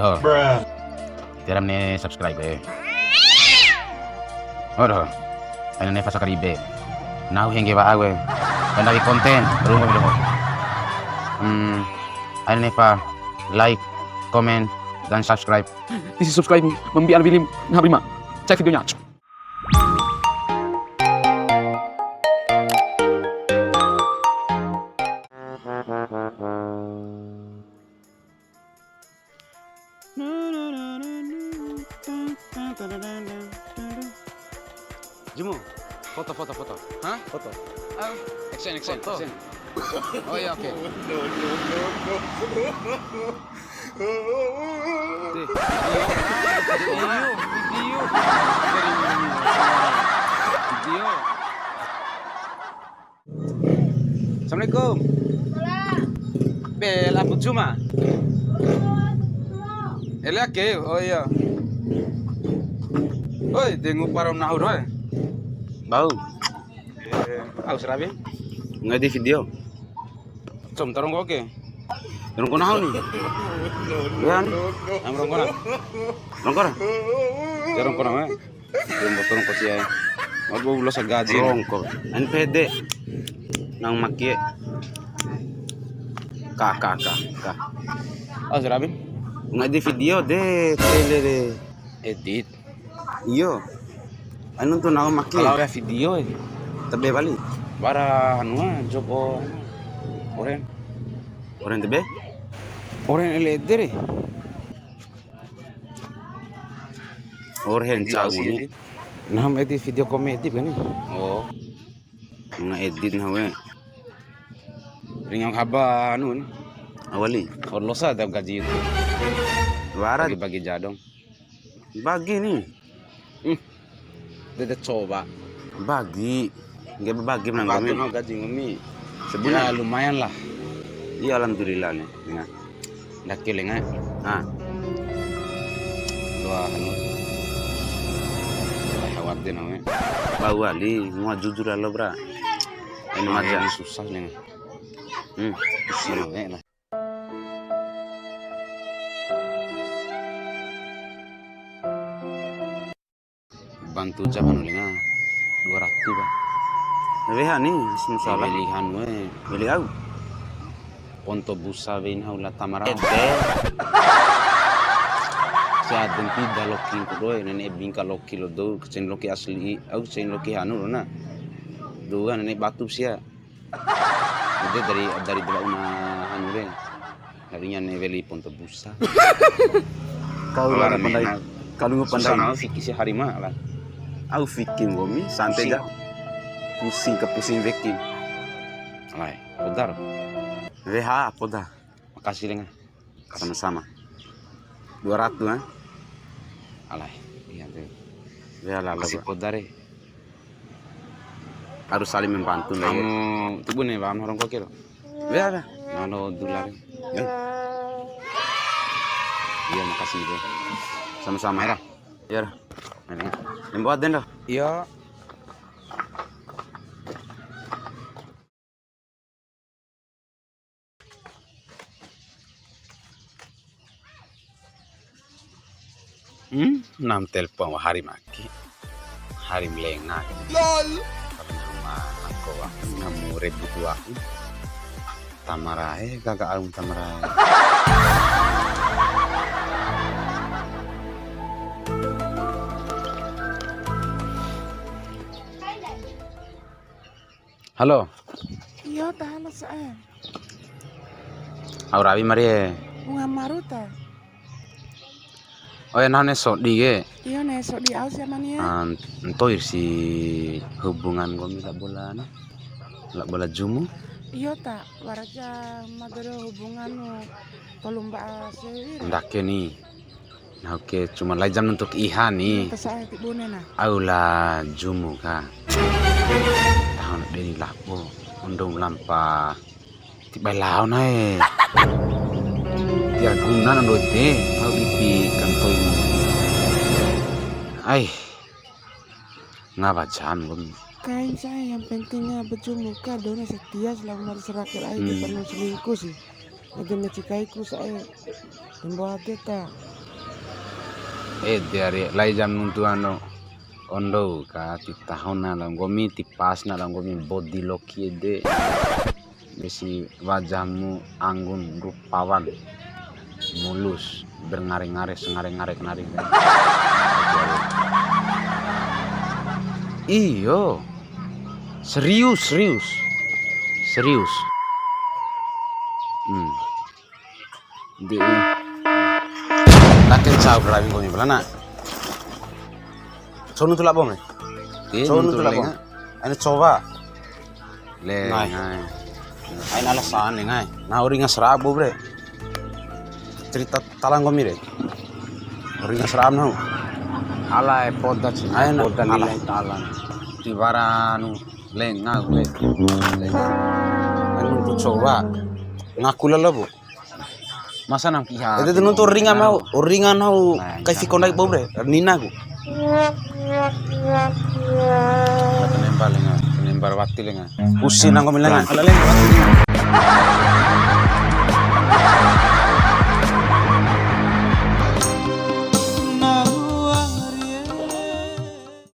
Aduh. Tiram nih subscribe. Aduh. Ano nih pasok karibe. Now hingi ba awe. Kandawi konten. Rumah video. Ano nih pa like, comment, dan subscribe. Isi subscribe membiar film nah prima. Cek videonya. Jumu, foto. Hah? Foto. Action. Oh iya, oke. Video. Assalamualaikum. Bel, apa cuma? Ele aqui, oh iya. Oi, tengok para nahur oi. Bau. Aus rabi? Nggak di video. Com tarong oke. Tarong kono nih. Ya, am rong kono. Rong kono. Tarong kono eh. Yung botong ko siya. Wag mo ulo sa gaji. Rong ko. An pwede. Nang maki. Ka. Aus rabi? Nggak di video deh, tele deh. Edit. Iyo. Ano tuh na maki? Kalau video eh. Tebe bali. Bara anu Joko. Oren tebe? Oren eledere. Oren cagu ni. Nam edit video komedi kan ni. Oh. Edit na we. Ringang haba anu. Awali. Orlosa daw gaji itu. Barat bagi jadong. Bagi nih. Dede coba. Bagi. Enggak berbagi menang kami. Gaji ngumi. Sebulan ya, lumayan lah. Iya alhamdulillah nih. Nah. Dak kileng ah. Nah. Dua anu. Lewat deh namanya. Bau ali, mau jujur lo bra. Ini macam susah nih. Susah lah. Bantu jaman ulinga 200 ba. Lehan ni masalah pilihan we. Beli au. Ponto busa bin haula tamara. Sa den pida loki ko nene bingka loki lo do kecen loki asli au kecen loki anu na. Dua nene batu sia. Ide dari dua una anu re. Harinya ne beli ponto busa. Kau lara pandai. Kalau ngepandai fikir si harima lah. Au fikir gomi santai aja. Pusing vekin. Alai, podar. VH, podar. Makasih lengan. Sama-sama. 200 Alai, iya tuh. VH lah. Kasih podar harus saling membantu lah. Kamu tubuh nih, bang orang kokil. VH. Nono dolar. Iya, makasih deh. Sama-sama ya. Iya. Yang buat den dah. Iya. Nam telepon hari maki. Hari melengah. LOL. Nama aku namu rebut aku. Tamarai kagak alun tamarai. Halo. Iya, tahan saya. Aurabi Marie. Bunga maruta. Oh ya nane sok di ge. Iya nih sok di aus ya mania. Entoir si hubungan gue minta bola na. Lak bola jumu. Iya tak, waraja madero hubungan tolong bahasa. Ndake nih. Nah oke, cuma lajam untuk ihan nih. Saya tibune nah. Aula jumu ka. Tahun dari lapo, undung lampa. Tiba lau nae. Tiar guna nando te, mau pipi kantoi. Ai, ngapa jam gue? Kain saya yang pentingnya baju muka dona setia selama serakel aja penuh selingkuh sih. Ede mecikaiku saya. Timbo adeka. Dari lai jam nuntu ondo ka ti tahun na lang gomi ti pas na lang gomi body loki ede. Besi wajahmu anggun rupawan mulus berngaring-ngaring sengaring-ngaring. Iyo, serius. Di natin sa driving ko ni Balana. So nung tulak bom eh? So nung tulak bom? Ano coba? Lengai. Ay nalasan lengai. Na ori nga sarabo bre. Cerita talang ko mire. Ori nga sarab na ho. Ala poda ci. Ay na poda nilai talang. Tibaranu lenga gue. Ano tu coba? Ngaku labo. Masa nang kiha. Itu nung tu ringan mau kasi kondak bo bre. Nina ku. Penembal lenga, penembal wati lenga. Usin ang kumilangan. Ala lenga wati lenga.